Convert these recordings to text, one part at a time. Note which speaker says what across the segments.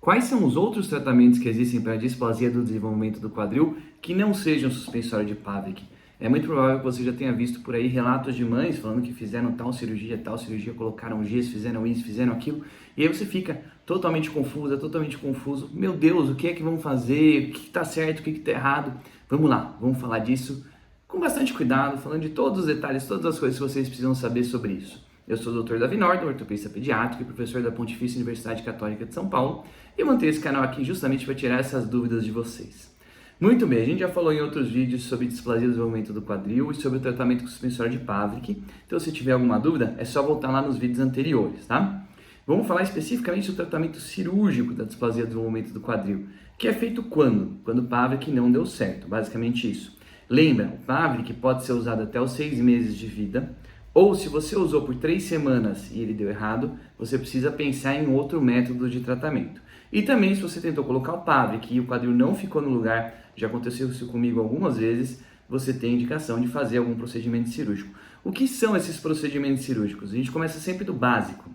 Speaker 1: Quais são os outros tratamentos que existem para a displasia do desenvolvimento do quadril que não sejam suspensório de Pavlik? É muito provável que você já tenha visto por aí relatos de mães falando que fizeram tal cirurgia, colocaram gesso, fizeram isso, fizeram aquilo, e aí você fica totalmente confusa, totalmente confuso. Meu Deus, o que é que vão fazer? O que está certo, o que está errado? Vamos lá, vamos falar disso com bastante cuidado, falando de todos os detalhes, todas as coisas que vocês precisam saber sobre isso. Eu sou o Dr. Davi Nordon, ortopedista pediátrico e professor da Pontifícia Universidade Católica de São Paulo, e eu mantenho esse canal aqui justamente para tirar essas dúvidas de vocês. Muito bem, a gente já falou em outros vídeos sobre displasia do desenvolvimento do quadril e sobre o tratamento com suspensório de Pavlik, então se tiver alguma dúvida é só voltar lá nos vídeos anteriores, tá? Vamos falar especificamente do tratamento cirúrgico da displasia do desenvolvimento do quadril, que é feito quando? Quando o Pavlik não deu certo, basicamente isso. Lembra, o Pavlik pode ser usado até os 6 meses de vida, ou se você usou por 3 semanas e ele deu errado, você precisa pensar em outro método de tratamento. E também se você tentou colocar o Pavlik e o quadril não ficou no lugar, já aconteceu isso comigo algumas vezes, você tem indicação de fazer algum procedimento cirúrgico. O que são esses procedimentos cirúrgicos? A gente começa sempre do básico.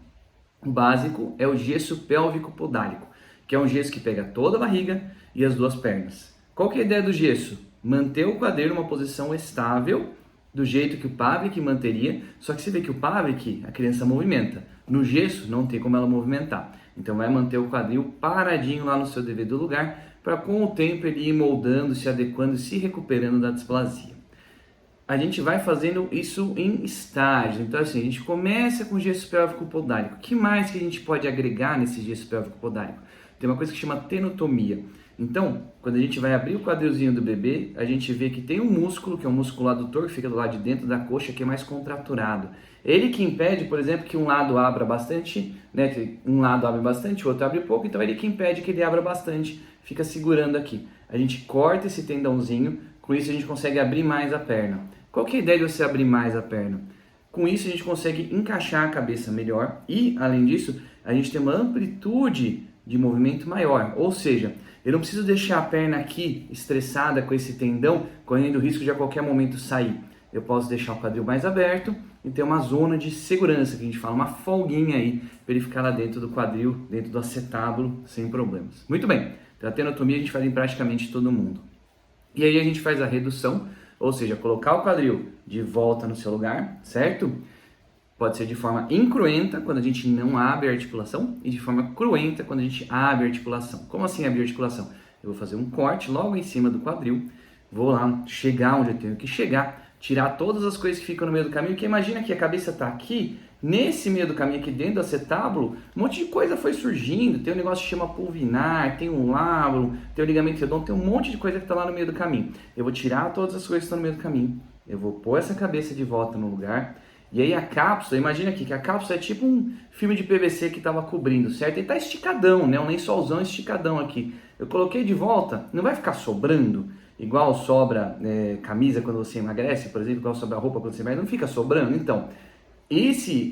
Speaker 1: O básico é o gesso pélvico podálico, que é um gesso que pega toda a barriga e as duas pernas. Qual que é a ideia do gesso? Manter o quadril numa posição estável, do jeito que o Pavlik manteria, só que você vê que o Pavlik, a criança movimenta. No gesso, não tem como ela movimentar. Então vai manter o quadril paradinho lá no seu devido lugar, para com o tempo ele ir moldando, se adequando e se recuperando da displasia. A gente vai fazendo isso em estágios. Então assim, a gente começa com gesso pélvico podálico. O que mais que a gente pode agregar nesse gesso pélvico podálico? Tem uma coisa que chama tenotomia. Então, quando a gente vai abrir o quadrilzinho do bebê, a gente vê que tem um músculo, que é um músculo adutor, que fica do lado de dentro da coxa, que é mais contraturado. Ele que impede, por exemplo, que um lado abra bastante, né, que um lado abre bastante, o outro abre pouco, então ele que impede que ele abra bastante, fica segurando aqui. A gente corta esse tendãozinho, com isso a gente consegue abrir mais a perna. Qual que é a ideia de você abrir mais a perna? Com isso a gente consegue encaixar a cabeça melhor e, além disso, a gente tem uma amplitude de movimento maior, ou seja, eu não preciso deixar a perna aqui estressada com esse tendão, correndo o risco de a qualquer momento sair. Eu posso deixar o quadril mais aberto e ter uma zona de segurança, que a gente fala, uma folguinha aí, para ele ficar lá dentro do quadril, dentro do acetábulo, sem problemas. Muito bem, então a tenotomia a gente faz em praticamente todo mundo. E aí a gente faz a redução, ou seja, colocar o quadril de volta no seu lugar, certo? Pode ser de forma incruenta, quando a gente não abre a articulação, e de forma cruenta, quando a gente abre a articulação. Como assim abrir a articulação? Eu vou fazer um corte logo em cima do quadril, vou lá chegar onde eu tenho que chegar, tirar todas as coisas que ficam no meio do caminho, porque imagina que a cabeça está aqui, nesse meio do caminho aqui dentro do acetábulo, um monte de coisa foi surgindo, tem um negócio que chama pulvinar, tem um lábaro, tem o ligamento redondo, tem um monte de coisa que está lá no meio do caminho. Eu vou tirar todas as coisas que estão no meio do caminho, eu vou pôr essa cabeça de volta no lugar. E aí a cápsula, imagina aqui que a cápsula é tipo um filme de PVC que estava cobrindo, certo? E tá esticadão, né? Um lençolzão esticadão aqui. Eu coloquei de volta, não vai ficar sobrando, igual sobra camisa quando você emagrece, por exemplo, igual sobra roupa quando você emagrece, não fica sobrando. Então,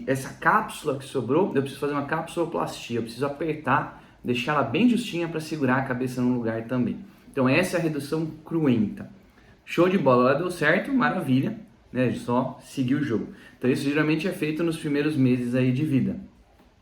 Speaker 1: essa cápsula que sobrou, eu preciso fazer uma capsuloplastia, eu preciso apertar, deixar ela bem justinha para segurar a cabeça no lugar também. Então essa é a redução cruenta. Show de bola, ela deu certo, maravilha. Né, só seguir o jogo. Então isso geralmente é feito nos primeiros meses aí de vida.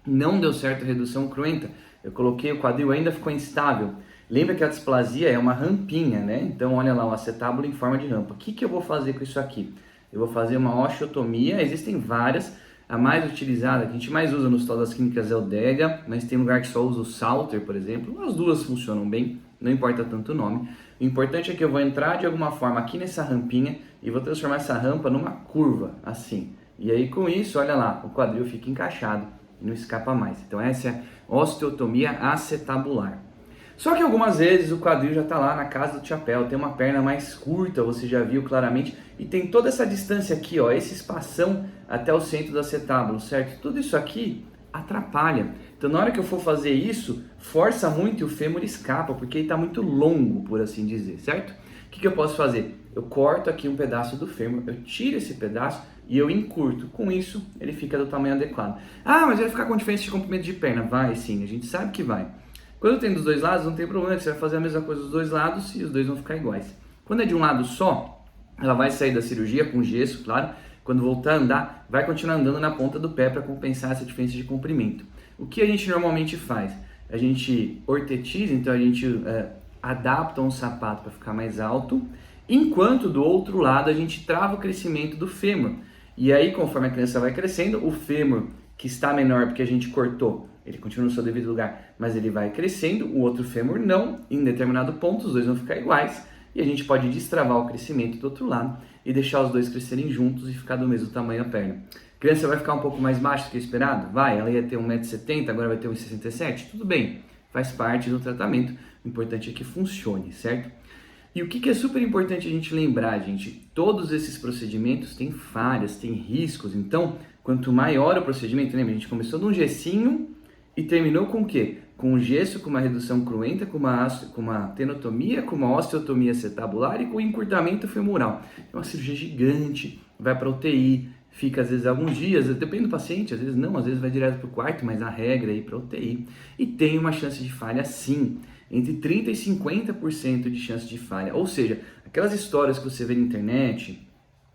Speaker 1: Não deu certo a redução cruenta, eu coloquei o quadril, ainda ficou instável. Lembra que a displasia é uma rampinha, né? Então olha lá, o acetábulo em forma de rampa. O que eu vou fazer com isso aqui? Eu vou fazer uma osteotomia, existem várias. A mais utilizada, que a gente mais usa nos das clínicas é o DEGA, mas tem lugar que só usa o Salter, por exemplo. As duas funcionam bem, não importa tanto o nome. O importante é que eu vou entrar de alguma forma aqui nessa rampinha e vou transformar essa rampa numa curva, assim. E aí com isso, olha lá, o quadril fica encaixado e não escapa mais. Então essa é a osteotomia acetabular. Só que algumas vezes o quadril já está lá na casa do chapéu, tem uma perna mais curta, você já viu claramente, e tem toda essa distância aqui, ó, esse espação até o centro do acetábulo, certo? Tudo isso aqui atrapalha. Então na hora que eu for fazer isso, força muito e o fêmur escapa, porque ele está muito longo, por assim dizer, certo? O que eu posso fazer? Eu corto aqui um pedaço do fêmur, eu tiro esse pedaço e eu encurto. Com isso, ele fica do tamanho adequado. Ah, mas vai ficar com diferença de comprimento de perna? Vai sim, a gente sabe que vai. Quando tem dos dois lados, não tem problema, você vai fazer a mesma coisa dos dois lados e os dois vão ficar iguais. Quando é de um lado só, ela vai sair da cirurgia com gesso, claro. Quando voltar a andar, vai continuar andando na ponta do pé para compensar essa diferença de comprimento. O que a gente normalmente faz? a gente ortetiza, então a gente adapta um sapato para ficar mais alto, enquanto do outro lado a gente trava o crescimento do fêmur. E aí, conforme a criança vai crescendo, o fêmur que está menor porque a gente cortou, ele continua no seu devido lugar, mas ele vai crescendo, o outro fêmur não, em determinado ponto os dois vão ficar iguais, e a gente pode destravar o crescimento do outro lado e deixar os dois crescerem juntos e ficar do mesmo tamanho a perna. A criança vai ficar um pouco mais baixa do que esperado? Vai, ela ia ter 1,70 m, agora vai ter 1,67 m, tudo bem, faz parte do tratamento, o importante é que funcione, certo? E o que é super importante a gente lembrar, gente, todos esses procedimentos têm falhas, têm riscos, então quanto maior o procedimento, lembra, a gente começou de um gessinho e terminou com o quê? Com um gesso, com uma redução cruenta, com uma tenotomia, com uma osteotomia acetabular e com encurtamento femoral. É uma cirurgia gigante, vai para UTI, fica às vezes alguns dias, depende do paciente, às vezes não, às vezes vai direto para o quarto, mas a regra é ir para UTI. E tem uma chance de falha sim, entre 30% e 50% de chance de falha. Ou seja, aquelas histórias que você vê na internet,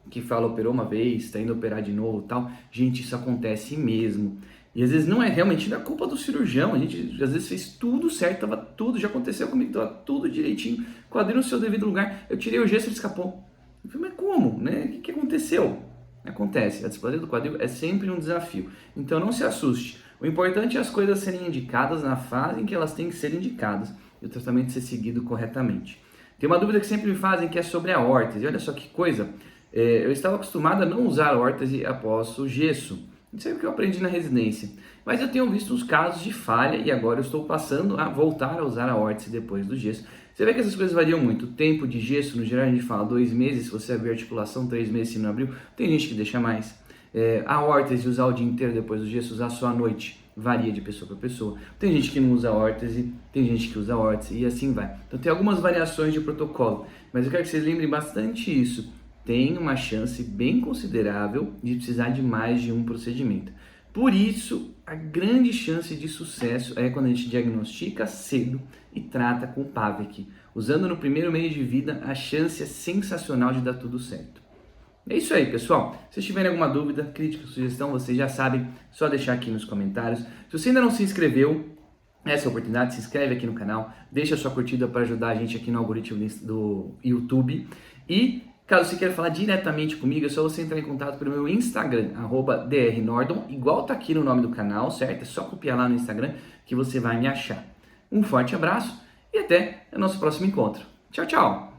Speaker 1: que fala operou uma vez, está indo operar de novo e tal, gente, isso acontece mesmo. E às vezes não é realmente da culpa do cirurgião, a gente às vezes fez tudo certo, tava tudo, já aconteceu comigo, tava tudo direitinho, quadril no seu devido lugar, eu tirei o gesso e ele escapou. Eu falei, mas como, né? O que aconteceu? Acontece, a displasia do quadril é sempre um desafio, então não se assuste. O importante é as coisas serem indicadas na fase em que elas têm que ser indicadas e o tratamento ser seguido corretamente. Tem uma dúvida que sempre me fazem que é sobre a órtese, olha só que coisa, eu estava acostumado a não usar a órtese após o gesso. Isso é o que eu aprendi na residência. Mas eu tenho visto uns casos de falha e agora eu estou passando a voltar a usar a órtese depois do gesso. Você vê que essas coisas variam muito. O tempo de gesso, no geral, a gente fala 2 meses, se você abrir a articulação, 3 meses se não abriu. Tem gente que deixa mais. A órtese, usar o dia inteiro depois do gesso, usar só à noite, varia de pessoa para pessoa. Tem gente que não usa órtese, tem gente que usa órtese e assim vai. Então tem algumas variações de protocolo, mas eu quero que vocês lembrem bastante isso. Tem uma chance bem considerável de precisar de mais de um procedimento. Por isso, a grande chance de sucesso é quando a gente diagnostica cedo e trata com PAVEC. Usando no primeiro mês de vida, a chance é sensacional de dar tudo certo. É isso aí, pessoal. Se vocês tiverem alguma dúvida, crítica, sugestão, vocês já sabem, só deixar aqui nos comentários. Se você ainda não se inscreveu, essa é a oportunidade, se inscreve aqui no canal, deixa a sua curtida para ajudar a gente aqui no algoritmo do YouTube. E caso você queira falar diretamente comigo, é só você entrar em contato pelo meu Instagram, @drnordon, igual tá aqui no nome do canal, certo? É só copiar lá no Instagram que você vai me achar. Um forte abraço e até o nosso próximo encontro. Tchau, tchau!